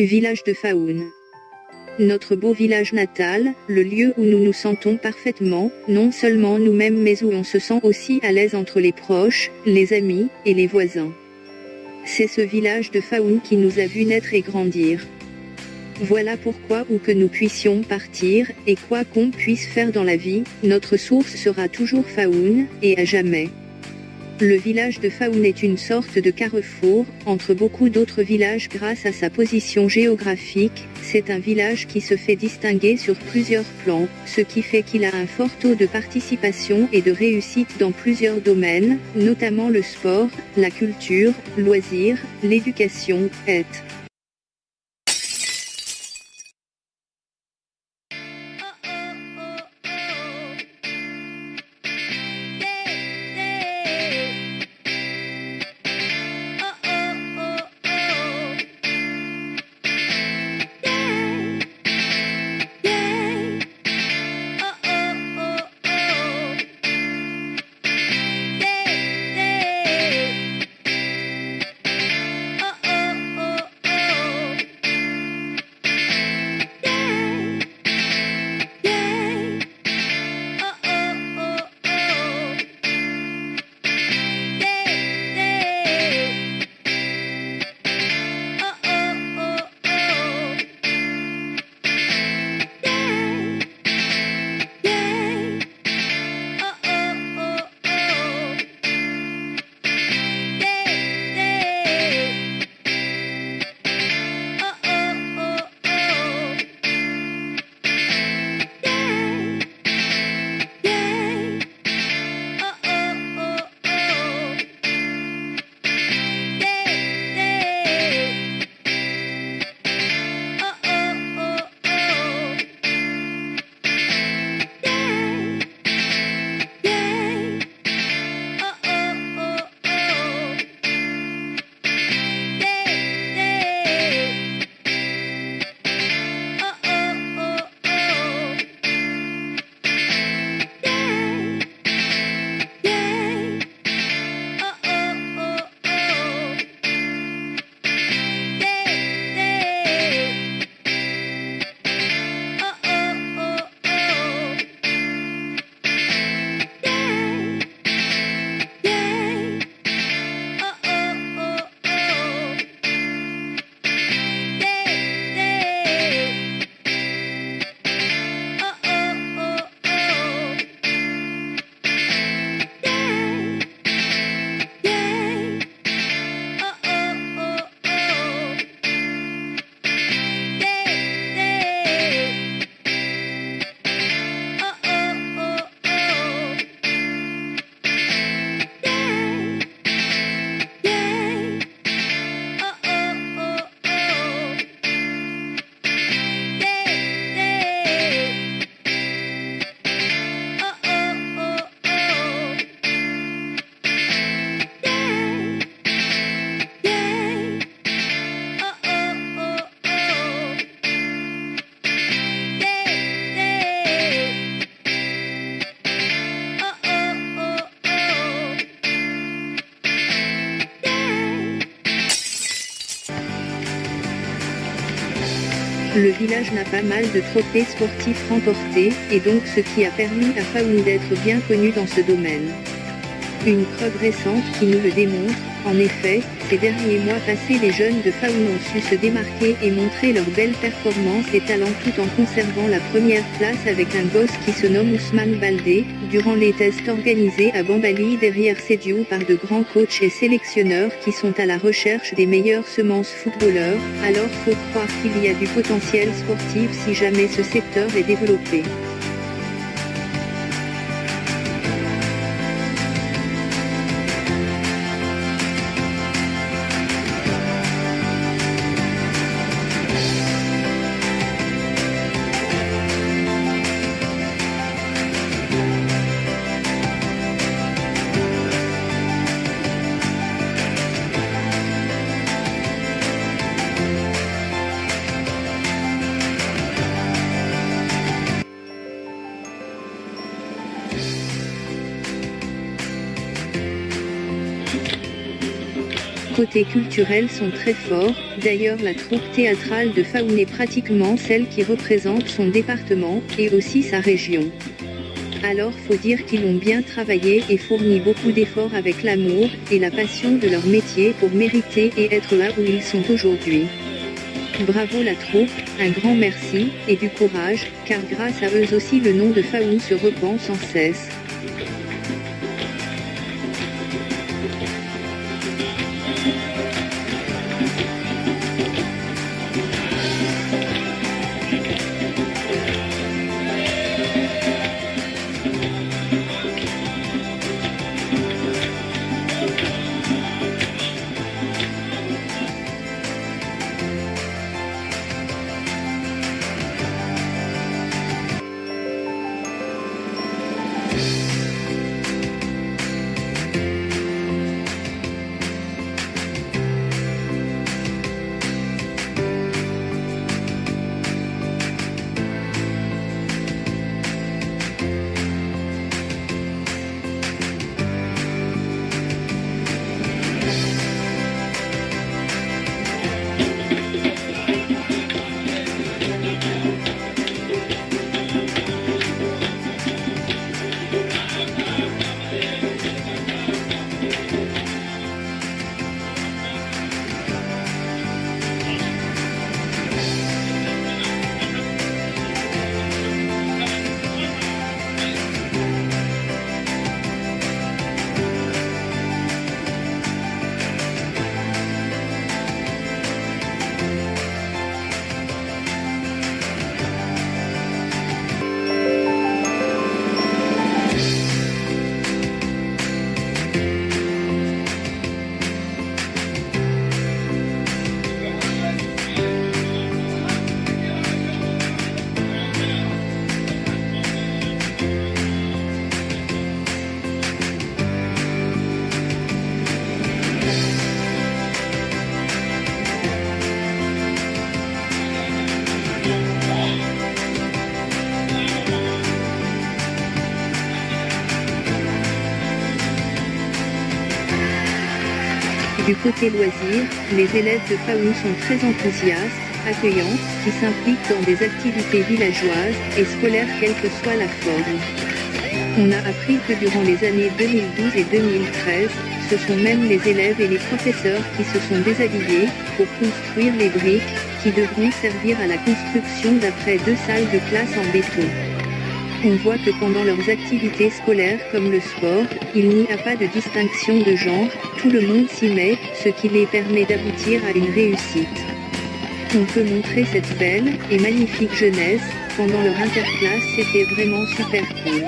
Village de Faoun. Notre beau village natal, le lieu où nous nous sentons parfaitement, non seulement nous-mêmes mais où on se sent aussi à l'aise entre les proches, les amis, et les voisins. C'est ce village de Faoun qui nous a vu naître et grandir. Voilà pourquoi où que nous puissions partir, et quoi qu'on puisse faire dans la vie, notre source sera toujours Faoun, et à jamais. Le village de Faoun est une sorte de carrefour, entre beaucoup d'autres villages grâce à sa position géographique. C'est un village qui se fait distinguer sur plusieurs plans, ce qui fait qu'il a un fort taux de participation et de réussite dans plusieurs domaines, notamment le sport, la culture, loisirs, l'éducation, etc. Le village n'a pas mal de trophées sportifs remportés, et donc ce qui a permis à Faoun d'être bien connu dans ce domaine. Une preuve récente qui nous le démontre, en effet, ces derniers mois passés les jeunes de Faoun ont su se démarquer et montrer leurs belles performances et talents tout en conservant la première place avec un gosse qui se nomme Ousmane Baldé, durant les tests organisés à Bambali derrière Sédiou par de grands coachs et sélectionneurs qui sont à la recherche des meilleures semences footballeurs, alors faut croire qu'il y a du potentiel sportif si jamais ce secteur est développé. Côté culturel sont très forts, d'ailleurs la troupe théâtrale de Faoun est pratiquement celle qui représente son département, et aussi sa région. Alors faut dire qu'ils ont bien travaillé et fourni beaucoup d'efforts avec l'amour et la passion de leur métier pour mériter et être là où ils sont aujourd'hui. Bravo la troupe, un grand merci, et du courage, car grâce à eux aussi le nom de Faoun se repent sans cesse. Du côté loisirs, les élèves de Faoun sont très enthousiastes, accueillants, qui s'impliquent dans des activités villageoises et scolaires quelle que soit la forme. On a appris que durant les années 2012 et 2013, ce sont même les élèves et les professeurs qui se sont déshabillés pour construire les briques, qui devront servir à la construction d'après 2 salles de classe en béton. On voit que pendant leurs activités scolaires comme le sport, il n'y a pas de distinction de genre, tout le monde s'y met, ce qui les permet d'aboutir à une réussite. On peut montrer cette belle et magnifique jeunesse, pendant leur interclasse c'était vraiment super cool.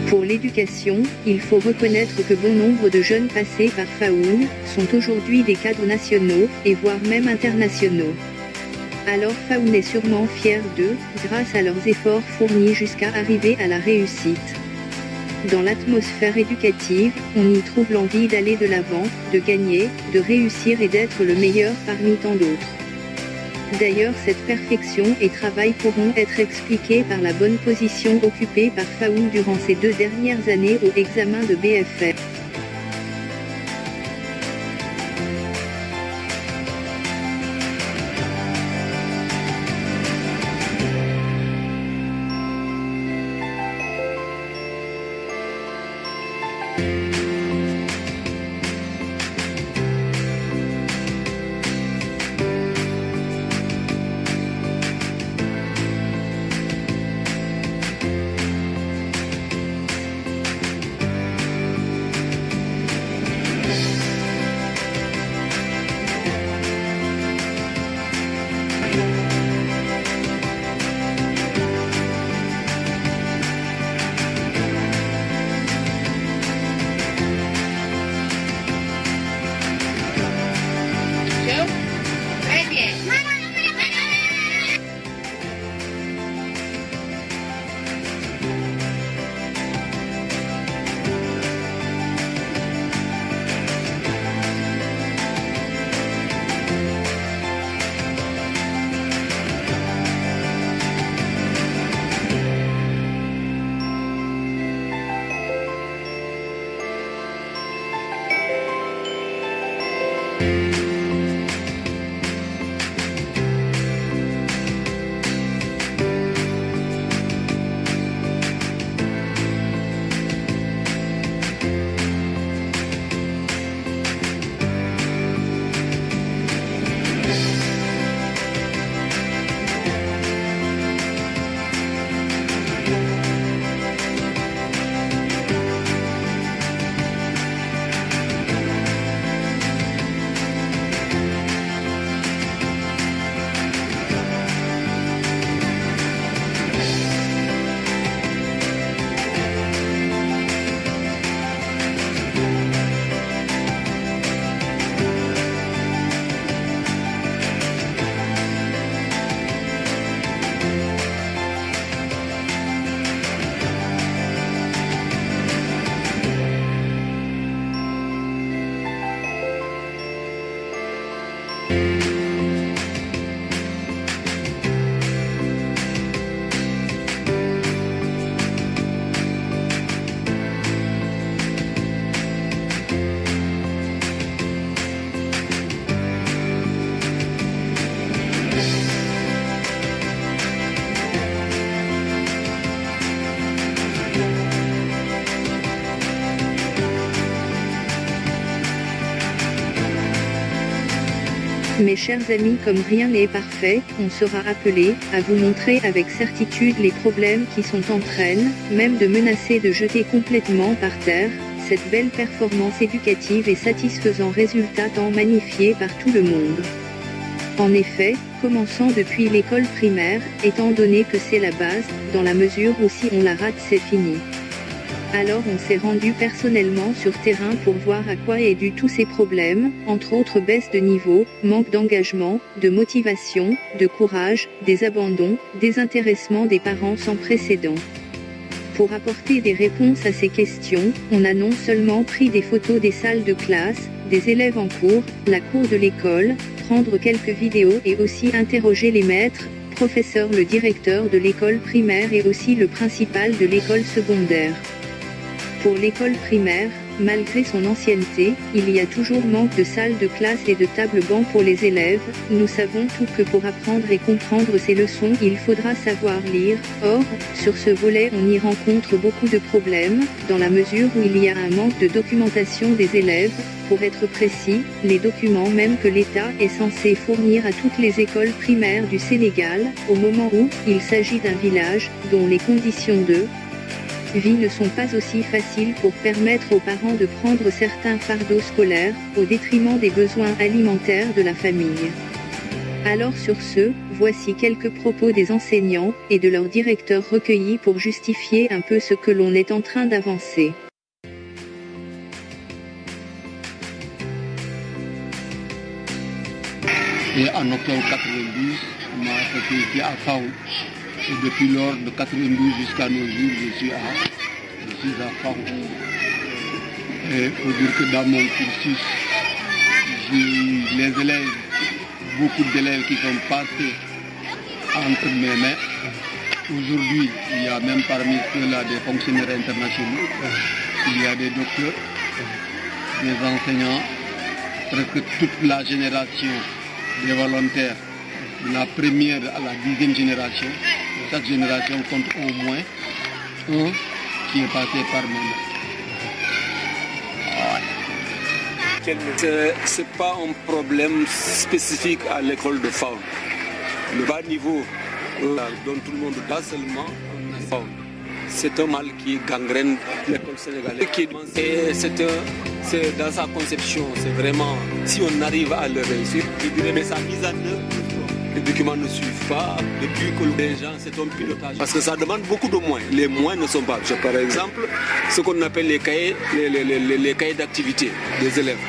Pour l'éducation, il faut reconnaître que bon nombre de jeunes passés par Faoun sont aujourd'hui des cadres nationaux, et voire même internationaux. Alors Faoun est sûrement fier d'eux, grâce à leurs efforts fournis jusqu'à arriver à la réussite. Dans l'atmosphère éducative, on y trouve l'envie d'aller de l'avant, de gagner, de réussir et d'être le meilleur parmi tant d'autres. D'ailleurs cette perfection et travail pourront être expliqués par la bonne position occupée par Faoun durant ces 2 dernières années au examen de BFR. Mes chers amis, comme rien n'est parfait, on sera appelé à vous montrer avec certitude les problèmes qui sont entraînent, même de menacer de jeter complètement par terre, cette belle performance éducative et satisfaisant résultat tant magnifié par tout le monde. En effet, commençant depuis l'école primaire, étant donné que c'est la base, dans la mesure où si on la rate c'est fini. Alors on s'est rendu personnellement sur terrain pour voir à quoi est dû tous ces problèmes, entre autres baisse de niveau, manque d'engagement, de motivation, de courage, des abandons, désintéressement des parents sans précédent. Pour apporter des réponses à ces questions, on a non seulement pris des photos des salles de classe, des élèves en cours, la cour de l'école, prendre quelques vidéos et aussi interroger les maîtres, professeurs, le directeur de l'école primaire et aussi le principal de l'école secondaire. Pour l'école primaire, malgré son ancienneté, il y a toujours manque de salles de classe et de tables-bancs pour les élèves. Nous savons tout que pour apprendre et comprendre ces leçons, il faudra savoir lire. Or, sur ce volet, on y rencontre beaucoup de problèmes, dans la mesure où il y a un manque de documentation des élèves. Pour être précis, les documents même que l'État est censé fournir à toutes les écoles primaires du Sénégal, au moment où il s'agit d'un village, dont les conditions de vie ne sont pas aussi faciles pour permettre aux parents de prendre certains fardeaux scolaires, au détriment des besoins alimentaires de la famille. Alors sur ce, voici quelques propos des enseignants et de leurs directeurs recueillis pour justifier un peu ce que l'on est en train d'avancer. Et en octobre 92, on m'a affecté ici à Faou. Et depuis lors, de 92 jusqu'à nos jours, je suis à Faou. Et il faut dire que dans mon cursus, j'ai eu les élèves, beaucoup d'élèves qui sont passés entre mes mains. Aujourd'hui, il y a même parmi ceux-là des fonctionnaires internationaux, il y a des docteurs, des enseignants, presque toute la génération des volontaires, de la première à la 10e génération. Chaque génération compte au moins un qui est passé par moi. Ce n'est pas un problème spécifique à l'école de Faou. Le bas niveau dont tout le monde pas seulement Faou. C'est un mal qui gangrène l'école sénégalaise. Et c'est dans sa conception, c'est vraiment, si on arrive à le réussir, je dirais, mais sa mise en œuvre, les documents ne suivent pas, depuis que les gens, c'est un pilotage. Parce que ça demande beaucoup de moyens. Les moyens ne sont pas. Par exemple, ce qu'on appelle les cahiers, les cahiers d'activité des élèves.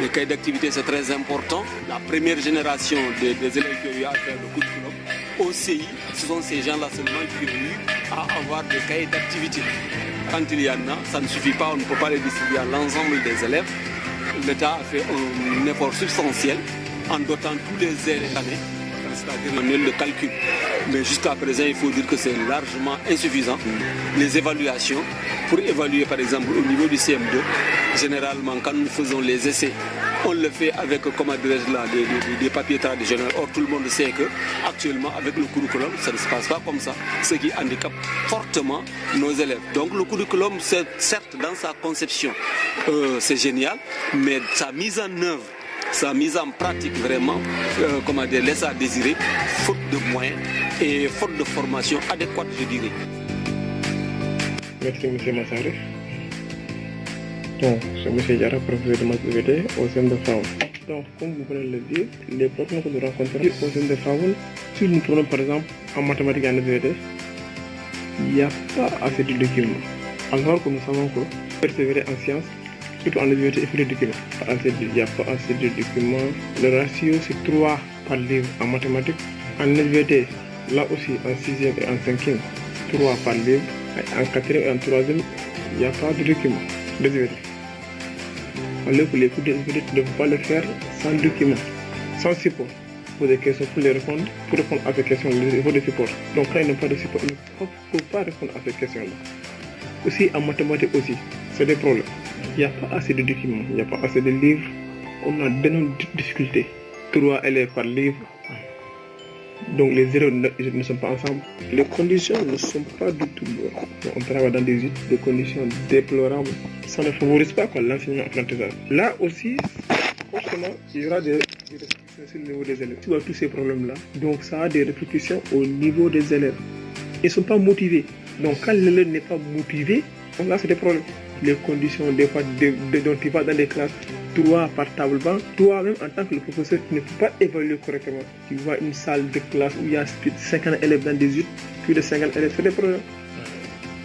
Les cahiers d'activité, c'est très important. La première génération des élèves qui ont eu à faire le curriculum, au CI, ce sont ces gens-là seulement qui ont eu à avoir des cahiers d'activité. Quand il y en a, ça ne suffit pas, on ne peut pas les distribuer à l'ensemble des élèves. L'État a fait un effort substantiel en dotant tous les élèves. c'est-à-dire le manuel de calcul. Mais jusqu'à présent, il faut dire que c'est largement insuffisant. Les évaluations, pour évaluer par exemple au niveau du CM2, généralement quand nous faisons les essais, on le fait avec, comment dirais-je là, des papiers traditionnels. Or, tout le monde sait que actuellement, avec le curriculum, ça ne se passe pas comme ça, ce qui handicape fortement nos élèves. Donc, le curriculum, certes, dans sa conception, c'est génial, mais sa mise en œuvre, sa mise en pratique vraiment, comment dire, laisse à désirer, faute de moyens et faute de formation adéquate, je dirais. Merci, M. Massaré. Donc, c'est M. Yara, professeur de maths EVT au sein de FAO. Donc, comme vous venez de le dire, les problèmes que nous rencontrons au sein de FAO, si nous prenons par exemple en mathématiques et en EVT, il n'y a pas assez de documents. Alors que nous savons que persévérer en sciences, surtout en EVT, il faut des documents. Il n'y a pas assez de documents. Le ratio, c'est 3 par livre en mathématiques. En EVT, là aussi, en 6e et en 5e, 3 par livre. En 4e et en 3e, il n'y a pas de documents. Alors que les cours de SVT, tu ne peux pas le faire sans document, sans support. Pour des questions, pour les répondre, pour répondre à ces questions, il faut des supports. Donc quand il n'y a pas de support, il ne faut pas répondre à ces questions-là. Aussi en mathématiques aussi, c'est des problèmes. Il n'y a pas assez de documents, il n'y a pas assez de livres. On a d'énormes difficultés. 3 élèves par livre. Donc les élèves ne sont pas ensemble. Les conditions ne sont pas du tout bonnes. On travaille dans des conditions déplorables. Ça ne favorise pas l'enseignement-apprentissage. Là aussi, forcément, il y aura des répercussions sur le niveau des élèves. Tu vois tous ces problèmes-là. Donc ça a des répercussions au niveau des élèves. Ils ne sont pas motivés. Donc quand l'élève n'est pas motivé, là c'est des problèmes. Les conditions des fois dont tu vas dans des classes, 3 par table banc, toi-même en tant que le professeur, tu ne peux pas évaluer correctement. Tu vois une salle de classe où il y a 50 élèves dans 18, plus de 50 élèves, c'est des problèmes.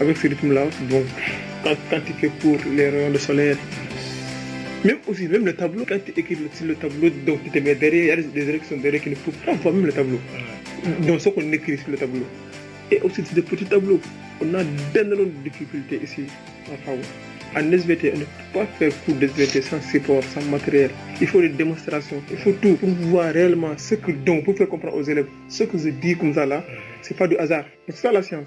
Avec ce rythme-là, donc quand tu fais pour les rayons de soleil, même le tableau, quand tu écris sur le tableau, donc tu te mets derrière, il y a des élèves qui sont derrière qui ne peuvent pas voir même le tableau. Donc ce qu'on écrit sur le tableau. Et aussi c'est des petits tableaux. On a d'énormes difficultés ici à FAO. En SVT, on ne peut pas faire cours de SVT sans support, sans matériel. Il faut des démonstrations, il faut tout pour voir réellement ce que donc pour faire comprendre aux élèves. Ce que je dis comme ça là, c'est pas du hasard. C'est ça la science.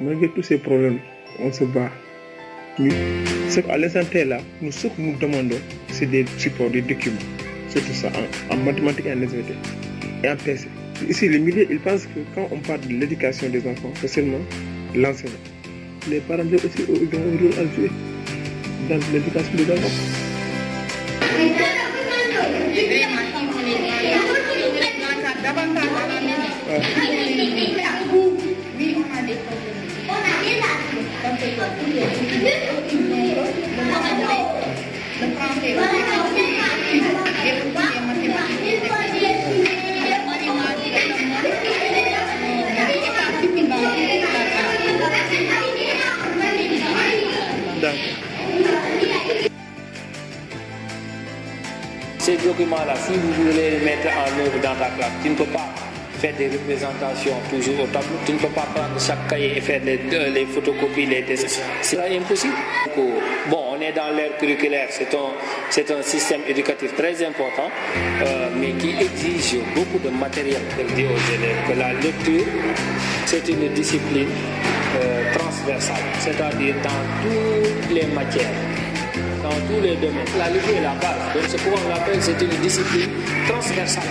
Malgré tous ces problèmes, on se bat. À l'instant là, ce que nous demandons, c'est des supports, des documents. C'est tout ça en mathématiques et en SVT. Et en PC. Ici, les milieux, ils pensent que quand on parle de l'éducation des enfants, c'est seulement l'enseignant. Les parents aussi ont un rôle à jouer dans l'éducation des enfants. Ces documents-là, si vous voulez les mettre en œuvre dans ta classe, tu ne peux pas faire des représentations toujours au tableau, tu ne peux pas prendre chaque cahier et faire les photocopies, les dessins. C'est impossible. Bon, on est dans l'ère curriculaire, c'est un système éducatif très important, mais qui exige beaucoup de matériel pour dire aux élèves que la lecture, c'est une discipline transversale, c'est-à-dire dans toutes les matières. Dans tous les domaines. La lecture est la base. Donc ce qu'on appelle, c'est une discipline transversale.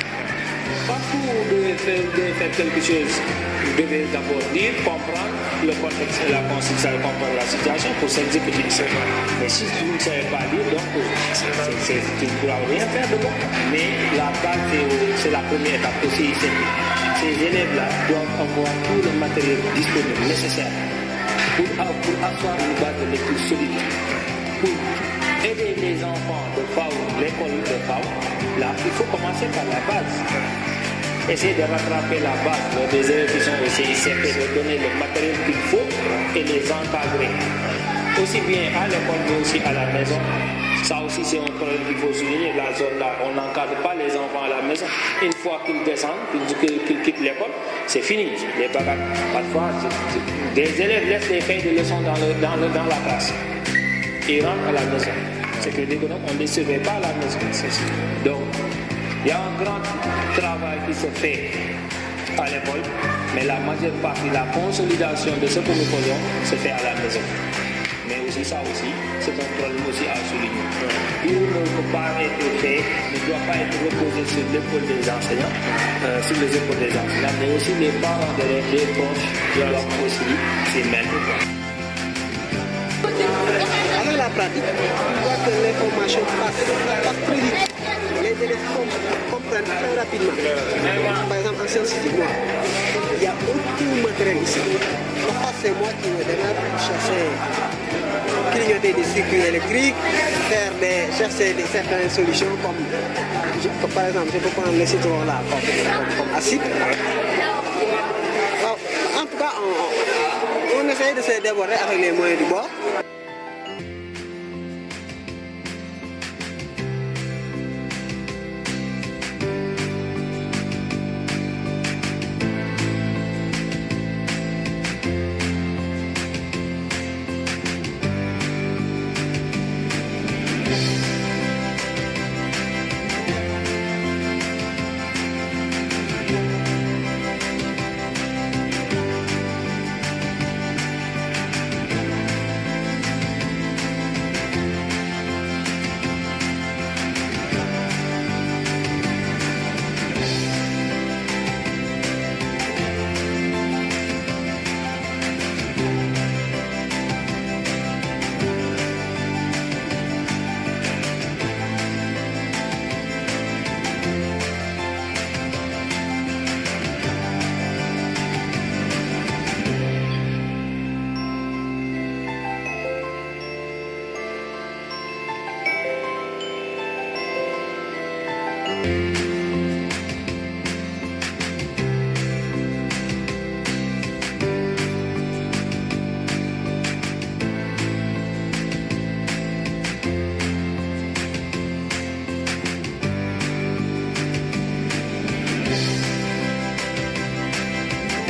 Partout où vous devez faire quelque chose, vous devez d'abord lire, comprendre le contexte et la constitution, comprendre la situation pour s'exécuter. Mais si vous ne savez pas lire, donc tu ne pourras rien faire de bon. Mais la base, c'est la première étape aussi. Ces élèves-là doivent avoir tout le matériel disponible, nécessaire, pour asseoir une base de lecture solide. Pour aider les enfants de FAO, l'école de FAO, là, il faut commencer par la base. Essayer de rattraper la base des élèves qui sont au CICP, de donner le matériel qu'il faut et les encadrer. Aussi bien à l'école mais aussi à la maison. Ça aussi c'est un problème qu'il faut souligner. La zone là, on n'encadre pas les enfants à la maison. Une fois qu'ils descendent, qu'ils quittent l'école, c'est fini. Les bagarres. Parfois, des élèves laissent les feuilles de leçons dans la classe. Ils rentrent à la maison. C'est que on ne les surveille pas à la maison. Donc, Il y a un grand travail qui se fait à l'école, mais la majeure partie, la consolidation de ce que nous faisons se fait à la maison. Mais aussi ça aussi, c'est un problème aussi à souligner. Il ne peut pas être fait, ne doit pas être reposé sur l'épaule des enseignants, mais aussi les parents d'élèves, les proches, doivent aussi s'y mettre. Avec la pratique, on voit que l'information passe très vite. Les élèves comprennent très rapidement. Par exemple, en sciences physiques, il y a aucun matériel ici. Parfois, c'est moi qui me démarre pour chercher, clignoter des circuits électriques, chercher certaines solutions comme par exemple, je peux prendre le citron là comme acide. Alors, en tout cas, on essaye de se déborder avec les moyens du bord.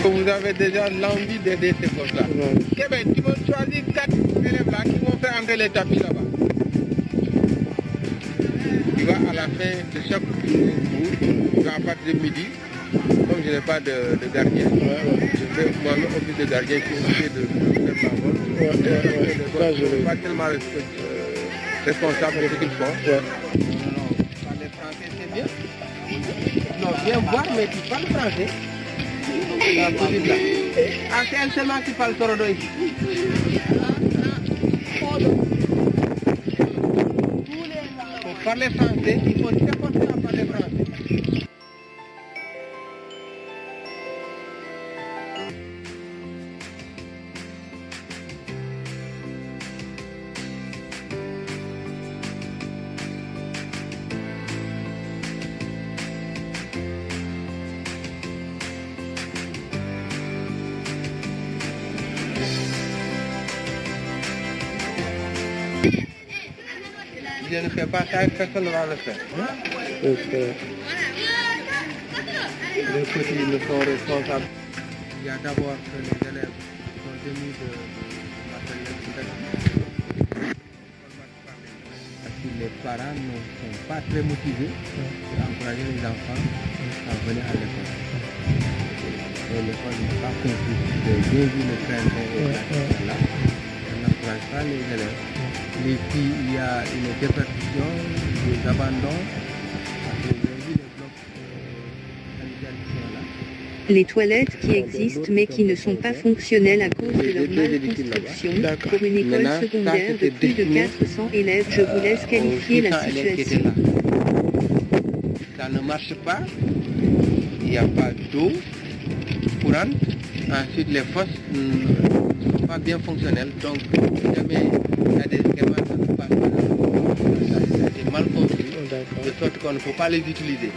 Vous avez déjà l'envie d'aider ces gosses-là. Eh bien, ils vont choisir 4 élèves là qui vont faire entrer les tapis là-bas. Il va à la fin de chaque cours, il va à partir de midi, comme je n'ai pas de gardien, je fais moi-même office de gardien qui est obligé de faire ma voix. Je ne suis pas tellement responsable de ce qu'ils font. Non, parler français c'est bien. Non, viens voir, mais tu parles français. Ah, c'est elle seulement qui parle Torodo ici. Pour parler français, il faut s'efforcer à parler français. Je ne fais pas ça, personne ne va le faire. Les petits ne sont responsables. Il y a d'abord que les élèves sont tenus de matériel didactique. Parce que les parents ne sont pas très motivés pour encourager les enfants à venir à l'école. Et l'école n'est pas compris. J'ai bien vu le train là. On n'encourage pas les élèves. Les filles, il y a une déperdition, des abandons. Les toilettes qui existent mais qui ne sont pas fonctionnelles à cause de leur malconstruction. Pour une école secondaire de plus de 400 élèves, je vous laisse qualifier la situation. Ça ne marche pas, il n'y a pas d'eau courante. Ensuite, les fosses ne sont pas bien fonctionnelles, donc jamais il y a des schémas qui ne passent pas. C'est mal construit, de sorte qu'on ne peut pas les utiliser.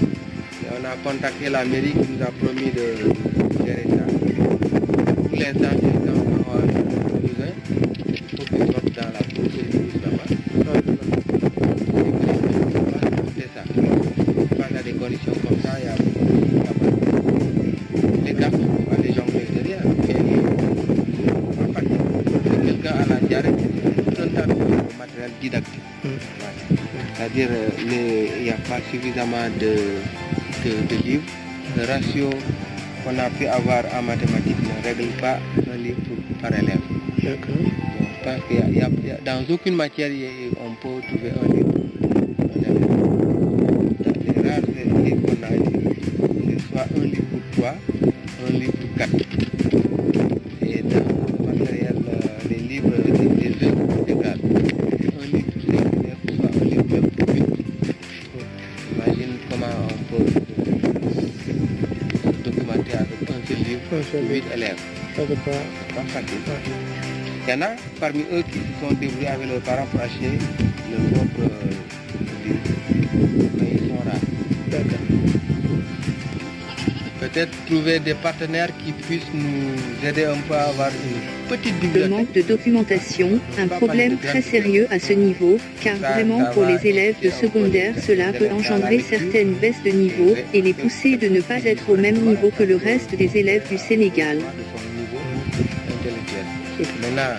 Et on a contacté la mairie qui nous a promis de gérer ça. Pour l'instant, les enfants ont besoin, il faut qu'ils sortent dans la cour et ils poussent là-bas. C'est ça. Face à des conditions comme ça, il y a les garçons vont aller jongler derrière. Quelqu'un à la diarrhée, tout un tas de matériel didactique. Voilà. C'est-à-dire il n'y a pas suffisamment de livres. Le ratio qu'on a pu avoir en mathématiques ne règle pas un livre par élève. D'accord. Parce que dans aucune matière on peut trouver un livre. Dans les rares livres qu'on a, c'est soit un livre pour 3, un livre pour 4. Et dans le matériel, les livres, les œuvres égales, un livre pour 7 élèves, soit un livre même pour 8. Imagine comment on peut documenter avec un seul livre pour 8 élèves. Ça c'est pas facile. Il y en a parmi eux qui se sont débrouillés avec leurs parents pour acheter leur propre livre. Mais ils sont rares. Peut-être trouver des partenaires qui puissent nous aider un peu à avoir une petite bibliothèque. Le manque de documentation, un problème très sérieux à ce niveau, car vraiment pour les élèves de secondaire cela peut engendrer certaines baisses de niveau et les pousser de ne pas être au même niveau que le reste des élèves du Sénégal. Maintenant,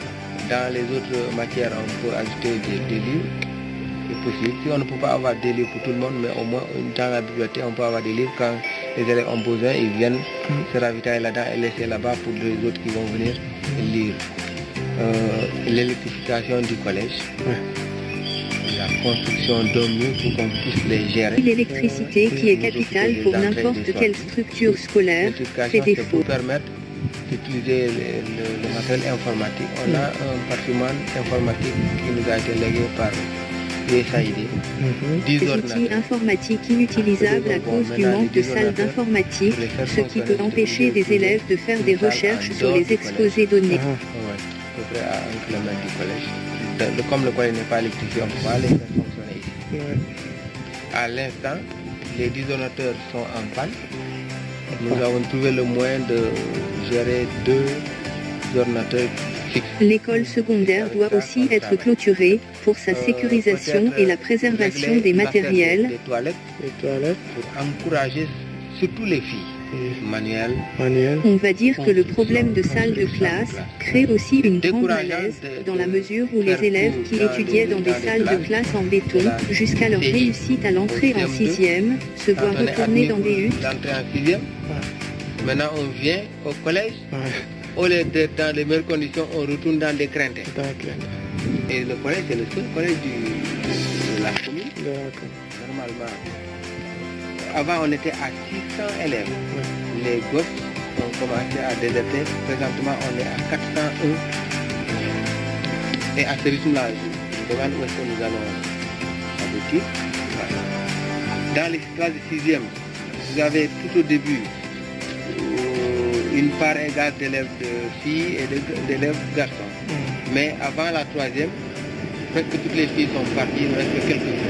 dans les autres matières, on peut ajouter des livres. C'est possible. Si on ne peut pas avoir des livres pour tout le monde, mais au moins dans la bibliothèque, on peut avoir des livres. Quand les élèves ont besoin, ils viennent se ravitailler là-dedans et laisser là-bas pour les autres qui vont venir lire. L'électrification du collège. La construction d'un mur pour qu'on puisse les gérer. L'électricité qui est capitale pour n'importe quelle structure scolaire fait défaut. Pour permettre d'utiliser le matériel informatique. On a un patrimoine informatique qui nous a été légué par l'USAID. Des outils informatiques inutilisables à cause du manque de salles d'informatique, ce qui peut empêcher des élèves de faire des recherches sur les exposés donnés. À peu près à 1 km du collège. Comme le collège n'est pas électrifié, on ne peut pas les faire fonctionner ici. À l'instant, les disjonateurs sont en panne. Nous avons trouvé le moyen de gérer 2 ordinateurs fixes. L'école secondaire doit aussi être clôturée pour sa sécurisation et la préservation des matériels. Les toilettes pour encourager surtout les filles. Manuel. On va dire que le problème de salle de classe crée aussi une grande malaise dans la mesure où les élèves qui étudiaient dans des salles de classe en béton jusqu'à leur réussite à l'entrée en 6e se voient retourner dans des huttes. L'entrée en 6e. Maintenant on vient au collège. Au lieu d'être dans les meilleures conditions, on retourne dans des craintes. Et le collège, c'est le seul collège de la commune. Normalement. Avant, on était à 600 élèves. Les gosses ont commencé à déserter. Présentement, on est à 401. Et à ce rythme-là, je me demande où est-ce que nous allons aboutir. Dans les classes de 6e, vous avez tout au début une part égale d'élèves de filles et d'élèves garçons. Mais avant la 3e, presque toutes les filles sont parties, il ne reste que quelques-unes.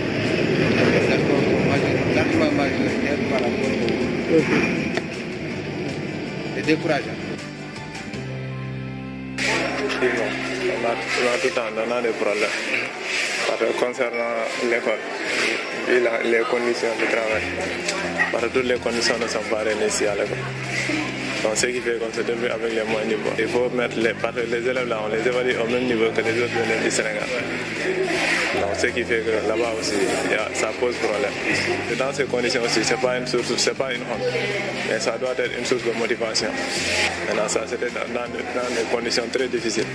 Les garçons sont largement majoritaires par rapport aux... C'est décourageant. On a tout le temps des problèmes. Parce que concernant l'école et les conditions de travail, parce que toutes les conditions ne sont pas réunies ici à l'école. Donc ce qui fait qu'on se débrouille avec les moyens niveaux. Il faut mettre parce que les élèves là, on les évalue au même niveau que les autres élèves du Sénégal. Donc ce qui fait que là-bas aussi, ça pose problème. Et dans ces conditions aussi, c'est pas une honte, mais ça doit être une source de motivation. Maintenant ça, c'était dans des conditions très difficiles.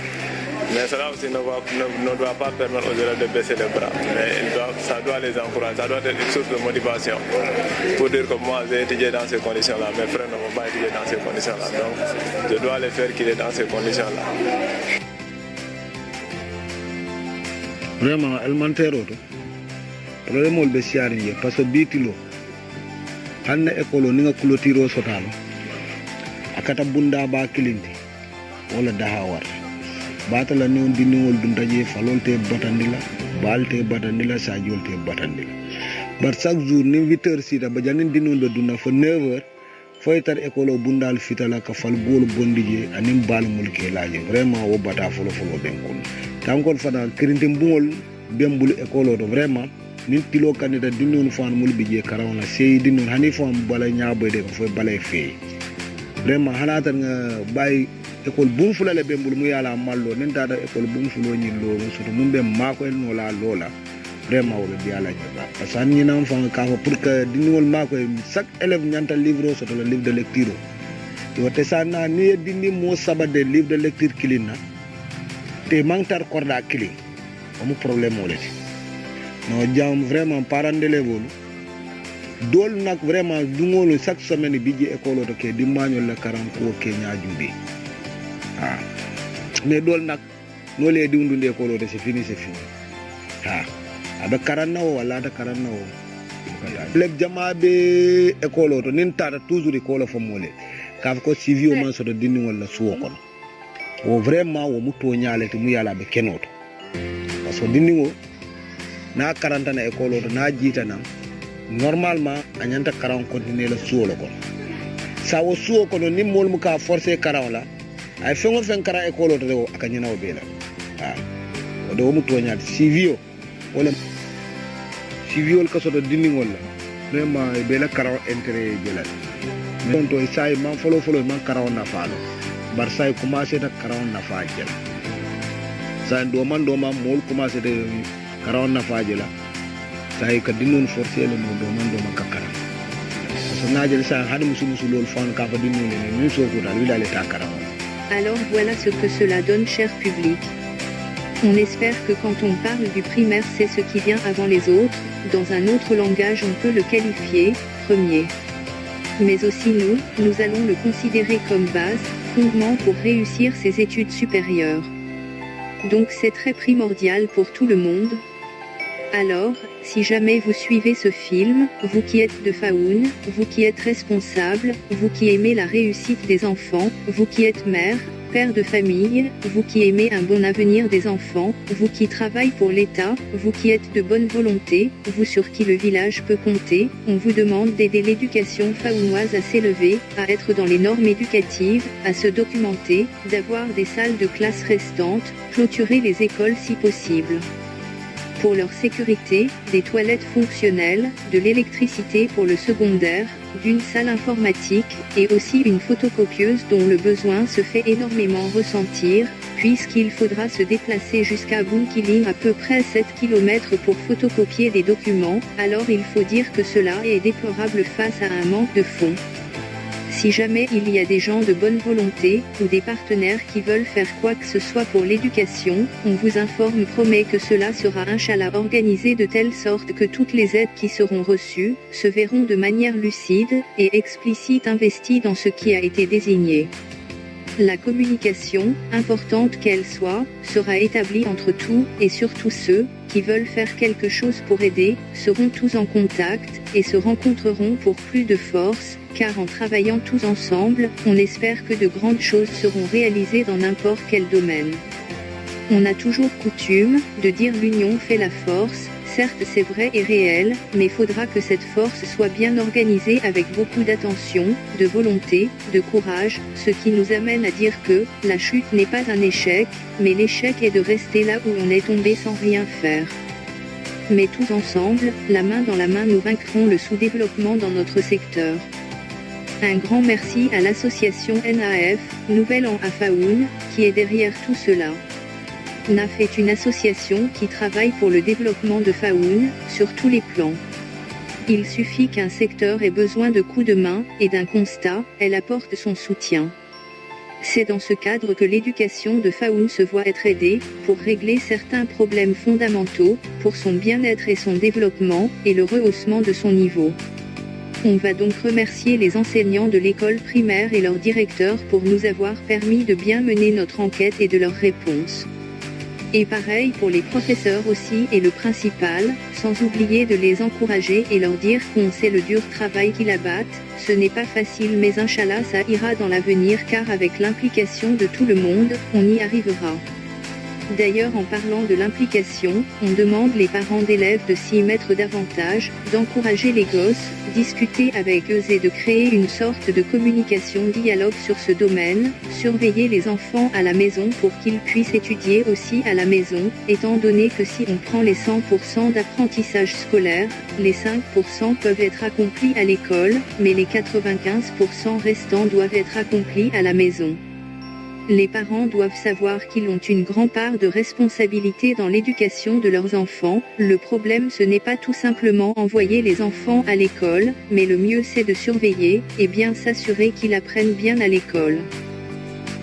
Mais cela aussi ne doit pas permettre aux élèves de baisser les bras. Mais ça doit les encourager, ça doit être une source de motivation. Pour dire que moi j'ai étudié dans ces conditions-là, mes frères ne vont pas étudier dans ces conditions-là. Donc je dois les faire qu'il est dans ces conditions-là. Vraiment, élémentaire, le problème est de parce que bitilo, hanna école ni nga clôture sotalo, akata bunda ba kilinti, wala dahawar. Batala ni on diningol dundaje falolte batandila, balte batandila, sajolte batandila. But chaque jour ni 8h sita ba janin dinol do duna fa 9h, fo tar école bundal fitala ka fal gol bondije anim bal mulke laaje. Vraiment wo bata folo ben kon. Tam kon fana kirintim bungol bembul école do vraiment nin tilo candidat dinnon fan mul bije karawna sey dinnon hani fam bala nyaabo de ko fo balay fe. Vraiment halata nga bay école bum fulale bembul mu yala mallo nin dada école bum fulo ni lo so mumbe mako en no la lola vraiment o ɓe mbiyala ñoga par ce que hanni nan fan ka fo pour que dindigol mako chaque élève ñanta livre o soto le livre de lecture o yo te sa na ni e dindi mo sabade livre de lecture kilinna te mantar korda kilin omo problème o leti no jam vraiment parent d'élève olu dol nak vraiment dungolo chaque semaine biji école o to ke dimmañol la karan ko ke ñaajude mais dol nak no le diwndunde école o to c'est fini aɓe karanna o walla ata karanna o leb jamaɓe école o to nin tata toujours école o fommole kafa ko suivi o man soto dindigol la suwo kono o vraiment wo mu toñalete mu yalaɓe kenoto par ce que dindigo na karantana école o to na jiitana normalement a ñanta karan continuer la suwolo kono sa wo suwo kono nin mol mu ka forcé karan la ay feŋo feŋ kara école o to de o aka ñinawo ɓe la o de wo mu toñalete suivi o wala civiol ka soto dindigol la vraiment be la karaw intérêt jelal mais to say man folo man karaw na faalo bar say commencé ta karaw na faajel say do man mol commencé de karaw na faajela say ka dinnon forcé le mo do man kakara so najel sa hadu musu lol fon ka fa dinnon le ni so ko dal wi dal ta karaw. Alors voilà ce que cela donne, cher public. On espère que quand on parle du primaire, c'est ce qui vient avant les autres. Dans un autre langage, on peut le qualifier premier. Mais aussi nous allons le considérer comme base, fondement pour réussir ses études supérieures. Donc c'est très primordial pour tout le monde. Alors, si jamais vous suivez ce film, vous qui êtes de Faoun, vous qui êtes responsable, vous qui aimez la réussite des enfants, vous qui êtes mère, père de famille, vous qui aimez un bon avenir des enfants, vous qui travaillez pour l'État, vous qui êtes de bonne volonté, vous sur qui le village peut compter, on vous demande d'aider l'éducation faounoise à s'élever, à être dans les normes éducatives, à se documenter, d'avoir des salles de classe restantes, clôturer les écoles si possible. Pour leur sécurité, des toilettes fonctionnelles, de l'électricité pour le secondaire, d'une salle informatique, et aussi une photocopieuse dont le besoin se fait énormément ressentir, puisqu'il faudra se déplacer jusqu'à Bunkiling à peu près 7 km pour photocopier des documents, alors il faut dire que cela est déplorable face à un manque de fonds. Si jamais il y a des gens de bonne volonté, ou des partenaires qui veulent faire quoi que ce soit pour l'éducation, on vous informe promet que cela sera Inch'Allah organisé de telle sorte que toutes les aides qui seront reçues, se verront de manière lucide, et explicite investies dans ce qui a été désigné. La communication, importante qu'elle soit, sera établie entre tous, et surtout ceux, qui veulent faire quelque chose pour aider, seront tous en contact, et se rencontreront pour plus de force, car en travaillant tous ensemble, on espère que de grandes choses seront réalisées dans n'importe quel domaine. On a toujours coutume de dire l'union fait la force, certes c'est vrai et réel, mais faudra que cette force soit bien organisée avec beaucoup d'attention, de volonté, de courage, ce qui nous amène à dire que, la chute n'est pas un échec, mais l'échec est de rester là où on est tombé sans rien faire. Mais tous ensemble, la main dans la main nous vaincrons le sous-développement dans notre secteur. Un grand merci à l'association NAF, Nouvel An à Faoun, qui est derrière tout cela. NAF est une association qui travaille pour le développement de Faoun, sur tous les plans. Il suffit qu'un secteur ait besoin de coups de main, et d'un constat, elle apporte son soutien. C'est dans ce cadre que l'éducation de Faoun se voit être aidée, pour régler certains problèmes fondamentaux, pour son bien-être et son développement, et le rehaussement de son niveau. On va donc remercier les enseignants de l'école primaire et leurs directeurs pour nous avoir permis de bien mener notre enquête et de leurs réponses. Et pareil pour les professeurs aussi et le principal, sans oublier de les encourager et leur dire qu'on sait le dur travail qu'ils abattent, ce n'est pas facile mais Inch'Allah ça ira dans l'avenir car avec l'implication de tout le monde, on y arrivera. D'ailleurs en parlant de l'implication, on demande les parents d'élèves de s'y mettre davantage, d'encourager les gosses, discuter avec eux et de créer une sorte de communication dialogue sur ce domaine, surveiller les enfants à la maison pour qu'ils puissent étudier aussi à la maison, étant donné que si on prend les 100% d'apprentissage scolaire, les 5% peuvent être accomplis à l'école, mais les 95% restants doivent être accomplis à la maison. Les parents doivent savoir qu'ils ont une grande part de responsabilité dans l'éducation de leurs enfants. Le problème, ce n'est pas tout simplement envoyer les enfants à l'école, mais le mieux c'est de surveiller, et bien s'assurer qu'ils apprennent bien à l'école.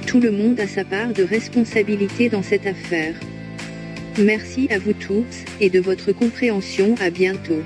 Tout le monde a sa part de responsabilité dans cette affaire. Merci à vous tous, et de votre compréhension. À bientôt.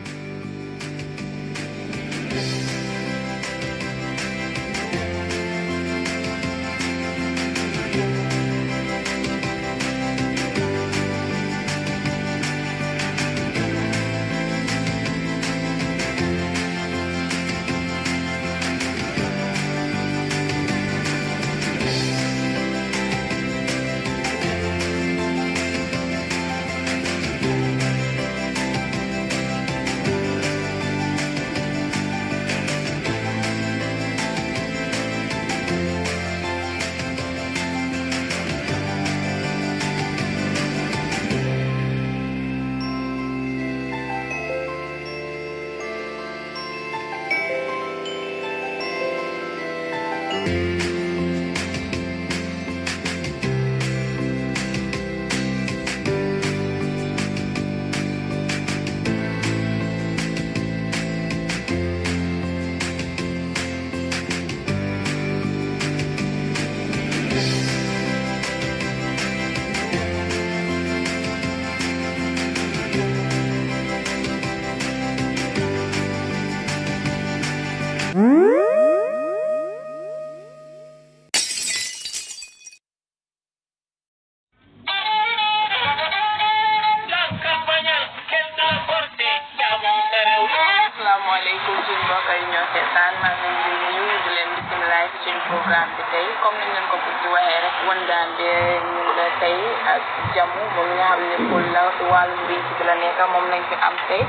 asalaamaaleykum suñu mbokk yi ñoo seetaan maa ngi leen di nuyu di leen bisimilah ci suñu programme bi tey comme ni ngeen ko bëgg di waxee rek Wandaan bi ñu la tey ak Jamu moom nga xam ne Pël la ci wàllum bi ci la nekk moom lañ fi am tey